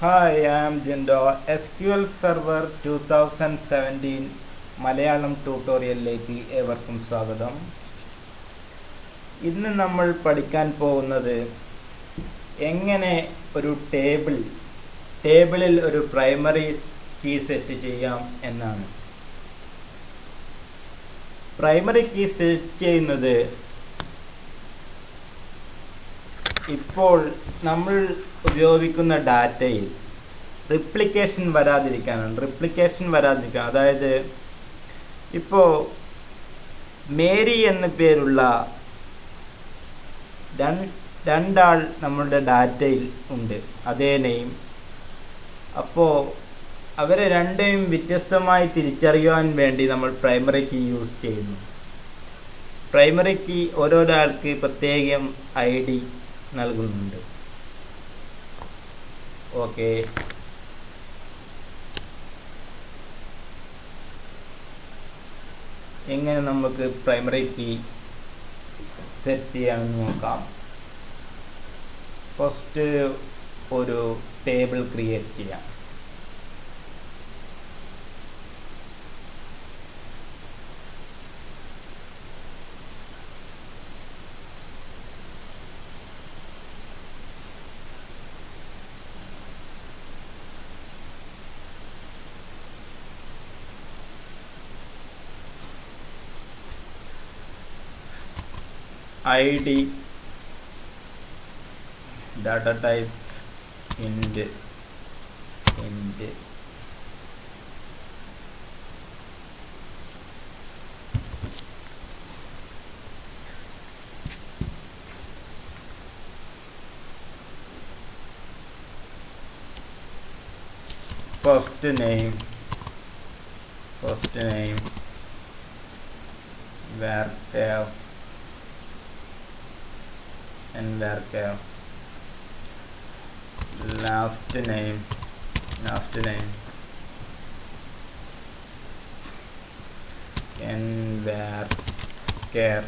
Hi, I am Jindo. SQL Server 2017 Malayalam ട്യൂട്ടോറിയലിലേക്ക് ഏവർക്കും സ്വാഗതം. ഇന്ന് നമ്മൾ പഠിക്കാൻ പോകുന്നത് എങ്ങനെ ഒരു ടേബിളിൽ ഒരു പ്രൈമറി കീ സെറ്റ് ചെയ്യാം എന്നാണ്. പ്രൈമറി കീ സെറ്റ് ചെയ്യുന്നത് ഇപ്പോൾ നമ്മൾ ഉപയോഗിക്കുന്ന ഡാറ്റയിൽ റിപ്ലിക്കേഷൻ വരാതിരിക്കാൻ, അതായത് ഇപ്പോൾ മേരി എന്ന പേരുള്ള രണ്ടാൾ നമ്മളുടെ ഡാറ്റയിൽ ഉണ്ട്, അതേ നെയിം. അപ്പോൾ അവരെ രണ്ടേയും വ്യത്യസ്തമായി തിരിച്ചറിയുവാൻ വേണ്ടി നമ്മൾ പ്രൈമറി കീ യൂസ് ചെയ്യുന്നു. പ്രൈമറി കീ ഓരോരാൾക്ക് പ്രത്യേകം ID നൽകുന്നുണ്ട്. ഓക്കെ, എങ്ങനെ നമുക്ക് പ്രൈമറി കീ സെറ്റ് ചെയ്യാമെന്ന് നോക്കാം. ഫസ്റ്റ് ഒരു ടേബിൾ ക്രിയേറ്റ് ചെയ്യാം. ID data type int first name varchar and varchar last name and varchar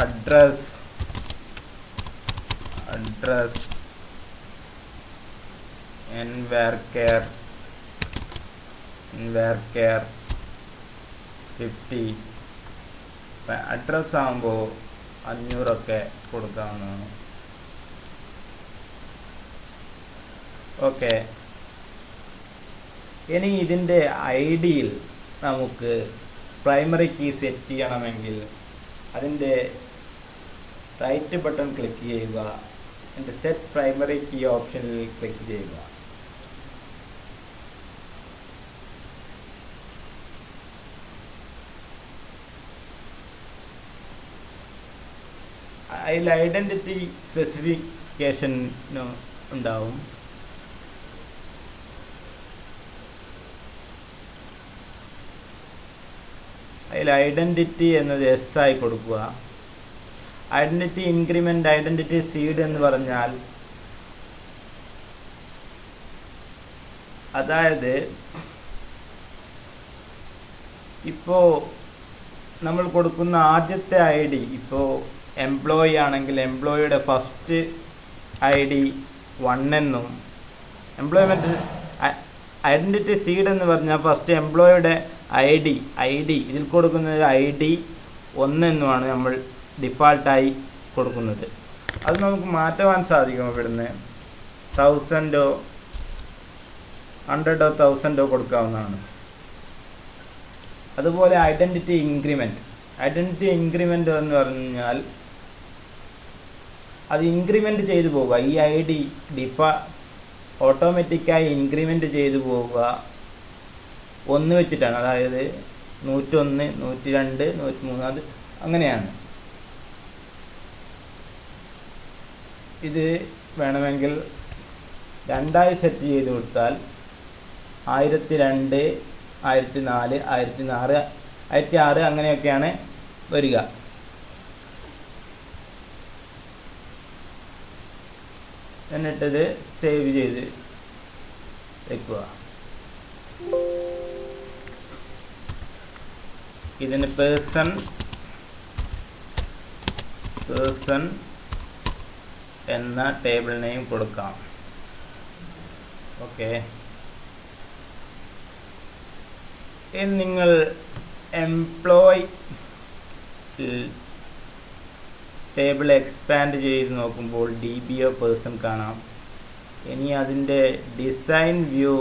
address and varchar 50. Address ആകുമ്പോൾ 500 കൊടുക്കാവുന്നതാണ്. ഓക്കെ, ഇനി ഇതിൻ്റെ ഐഡിയിൽ നമുക്ക് പ്രൈമറി കീ സെറ്റ് ചെയ്യണമെങ്കിൽ അതിൻ്റെ റൈറ്റ് ബട്ടൺ ക്ലിക്ക് ചെയ്യുക, എന്നിട്ട് സെറ്റ് പ്രൈമറി കീ ഓപ്ഷനിൽ ക്ലിക്ക് ചെയ്യുക. അതിൽ ഐഡൻറ്റിറ്റി സ്പെസിഫിക്കേഷൻ ഉണ്ടാവും. അതിൽ ഐഡൻറ്റിറ്റി എന്നത് S ആയി കൊടുക്കുക. ഐഡൻറ്റിറ്റി ഇൻക്രിമെൻ്റ്, ഐഡൻറ്റിറ്റി സീഡ് എന്ന് പറഞ്ഞാൽ, അതായത് ഇപ്പോൾ നമ്മൾ കൊടുക്കുന്ന ആദ്യത്തെ ID, ഇപ്പോൾ എംപ്ലോയി ആണെങ്കിൽ എംപ്ലോയിയുടെ ഫസ്റ്റ് ID 1 എന്നും, എംപ്ലോയ്മെൻറ്റ് ഐഡൻറ്റിറ്റി സീഡ് എന്ന് പറഞ്ഞാൽ ഫസ്റ്റ് എംപ്ലോയിയുടെ ID ഇതിൽ കൊടുക്കുന്നത് ID 1 എന്നുമാണ് നമ്മൾ ഡിഫാൾട്ടായി കൊടുക്കുന്നത്. അത് നമുക്ക് മാറ്റുവാൻ സാധിക്കും. ഇവിടുന്ന് 1000 100 1000 കൊടുക്കാവുന്നതാണ്. അതുപോലെ ഐഡൻറ്റിറ്റി ഇൻക്രിമെൻ്റ് എന്ന് പറഞ്ഞാൽ അത് ഇൻക്രിമെൻ്റ് ചെയ്തു പോവുക. ഈ ID ഓട്ടോമാറ്റിക്കായി ഇൻക്രിമെൻ്റ് ചെയ്തു പോവുക 1 വെച്ചിട്ടാണ്. അതായത് 101 102 103 അത് അങ്ങനെയാണ്. ഇത് വേണമെങ്കിൽ 2 സെറ്റ് ചെയ്ത് കൊടുത്താൽ 1002 1004 1006 അങ്ങനെയൊക്കെയാണ് വരിക. എന്നിട്ടിത് സേവ് ചെയ്ത് വെക്കുക. ഇതിന് പേഴ്സൺ എന്ന ടേബിൾ നെയിം കൊടുക്കാം. ഓക്കെ. ഇനി നിങ്ങൾ എംപ്ലോയ് ടേബിൾ എക്സ്പാൻഡ് ചെയ്ത് നോക്കുമ്പോൾ DBO പേഴ്സൺ കാണാം. ഇനി അതിൻ്റെ design view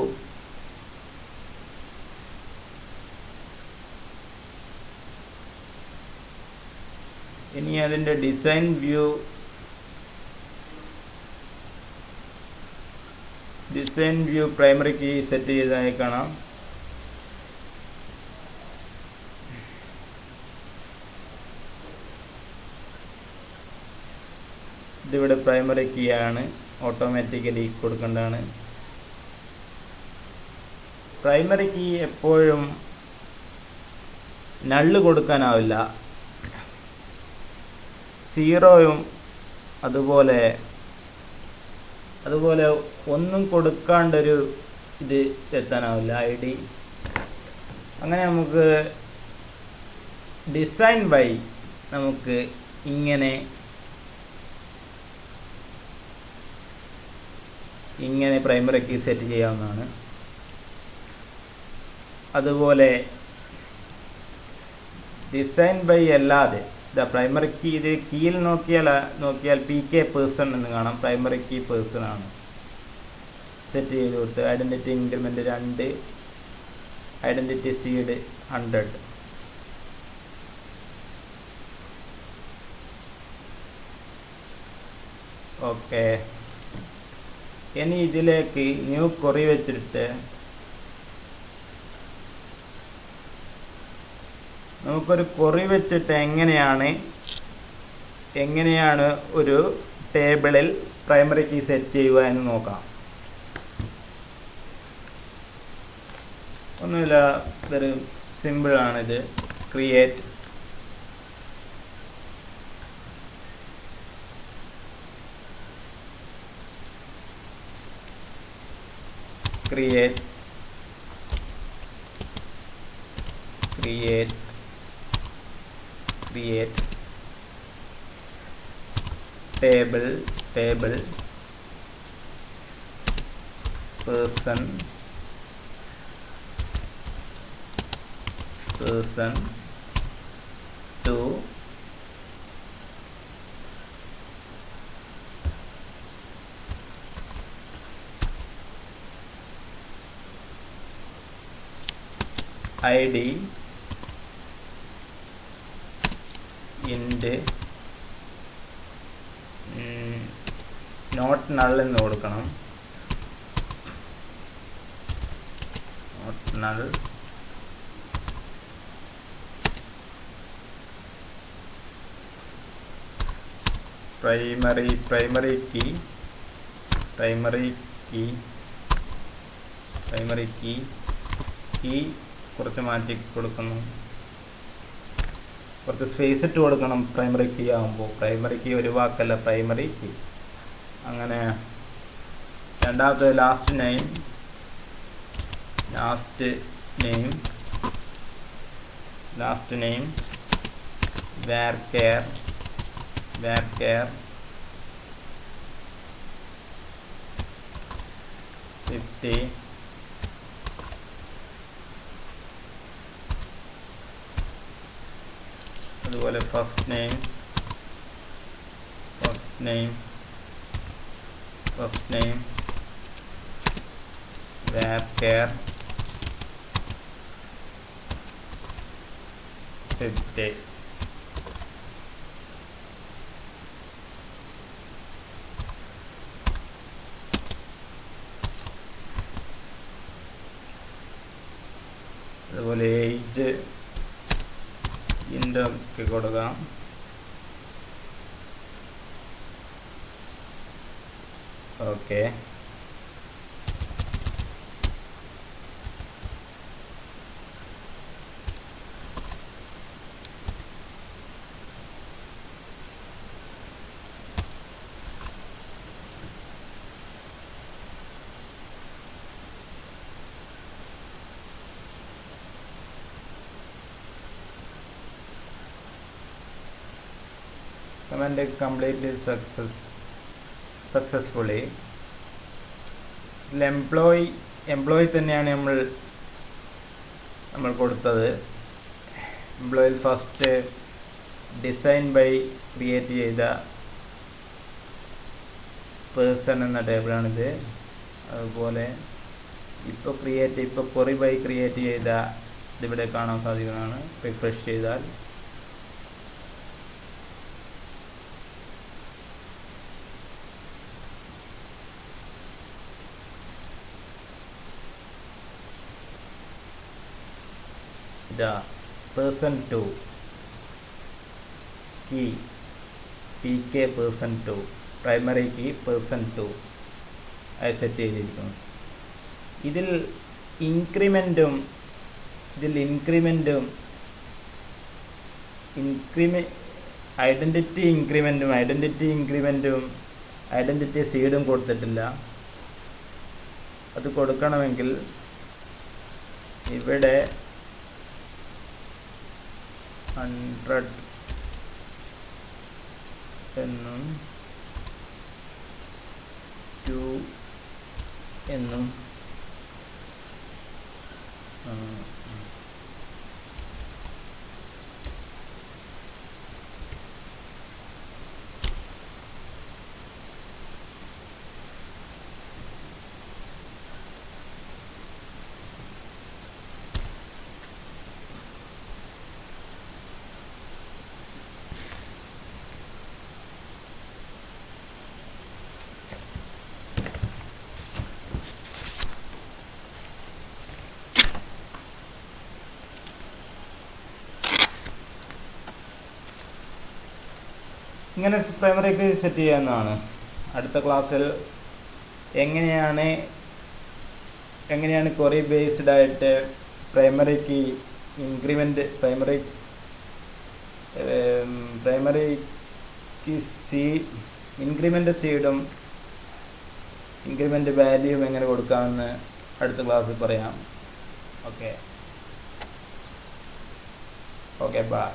primary key set ചെയ്തതായി കാണാം. ഇതിവിടെ പ്രൈമറി കീ ആണ്, ഓട്ടോമാറ്റിക്കലി കൊടുക്കേണ്ടതാണ്. പ്രൈമറി കീ എപ്പോഴും നള്ള് കൊടുക്കാനാവില്ല. 0യും അതുപോലെ ഒന്നും കൊടുക്കാണ്ടൊരു ഇത് എത്താനാവില്ല, ID. അങ്ങനെ നമുക്ക് ഡിസൈൻ ബൈ നമുക്ക് ഇങ്ങനെ പ്രൈമറി കീ സെറ്റ് ചെയ്യാവുന്നതാണ്. അതുപോലെ ഡിസൈൻ ബൈ അല്ലാതെ പ്രൈമറി കീ ഇത് കീയിൽ നോക്കിയാൽ PK പേഴ്സൺ എന്ന് കാണാം. പ്രൈമറി കീ പേഴ്സൺ ആണ് സെറ്റ് ചെയ്ത് കൊടുത്ത്. Identity increment 2, identity seed 100. Okay. ഇനി ഇതിലേക്ക് ന്യൂ ക്വറി വെച്ചിട്ട് നമുക്കൊരു ക്വറി വെച്ചിട്ട് എങ്ങനെയാണ് ഒരു ടേബിളിൽ പ്രൈമറി കീ സെറ്റ് ചെയ്യുക എന്ന് നോക്കാം. ഒന്നുമില്ല, ഇതൊരു സിമ്പിളാണിത്. Create table person 2 ID int not null എന്ന് കൊടുക്കണം. നോട്ട് നൾ പ്രൈമറി കീ കുറച്ച് മാറ്റി കൊടുക്കുന്നു. കുറച്ച് സ്പേസ് ഇട്ട് കൊടുക്കണം. പ്രൈമറി കീ ആകുമ്പോൾ പ്രൈമറി കീ ഒരു വാക്കല്ല, പ്രൈമറി കീ. അങ്ങനെ രണ്ടാമത്തെ ലാസ്റ്റ് നെയിം varchar 50 അതുപോലെ ഫസ്റ്റ് നെയിം varchar 50. അതുപോലെ ഏജ് ഇൻ്റൊക്കെ കൊടുക്കാം. ഓക്കെ. Command completely successfully. ഇതിൽ എംപ്ലോയി തന്നെയാണ് നമ്മൾ കൊടുത്തത്. എംപ്ലോയിൽ ഫസ്റ്റ് ഡിസൈൻ ബൈ ക്രിയേറ്റ് ചെയ്ത പേഴ്സൺ എന്ന ടേബിളാണിത്. അതുപോലെ ഇപ്പോൾ ക്വറി ബൈ ക്രിയേറ്റ് ചെയ്ത ഇതിവിടെ കാണാൻ സാധിക്കുന്നതാണ്. റിഫ്രഷ് ചെയ്താൽ person 2 key pk person 2 primary key person 2 ആയി സെറ്റ് ചെയ്തിരിക്കുന്നു. ഇതിൽ ഇൻക്രിമെൻറ്റും ഐഡൻറ്റിറ്റി സീഡും കൊടുത്തിട്ടില്ല. അത് കൊടുക്കണമെങ്കിൽ ഇവിടെ 100 എന്നും 2 എന്നും ഇങ്ങനെ പ്രൈമറിക്ക് സെറ്റ് ചെയ്യാവുന്നതാണ്. അടുത്ത ക്ലാസ്സിൽ എങ്ങനെയാണ് ക്വറി ബേസ്ഡ് ആയിട്ട് പ്രൈമറിക്ക് ഇൻക്രിമെൻ്റ് സീഡും ഇൻക്രിമെൻ്റ് വാല്യൂവും എങ്ങനെ കൊടുക്കാമെന്ന് അടുത്ത ക്ലാസ്സിൽ പറയാം. Okay bye.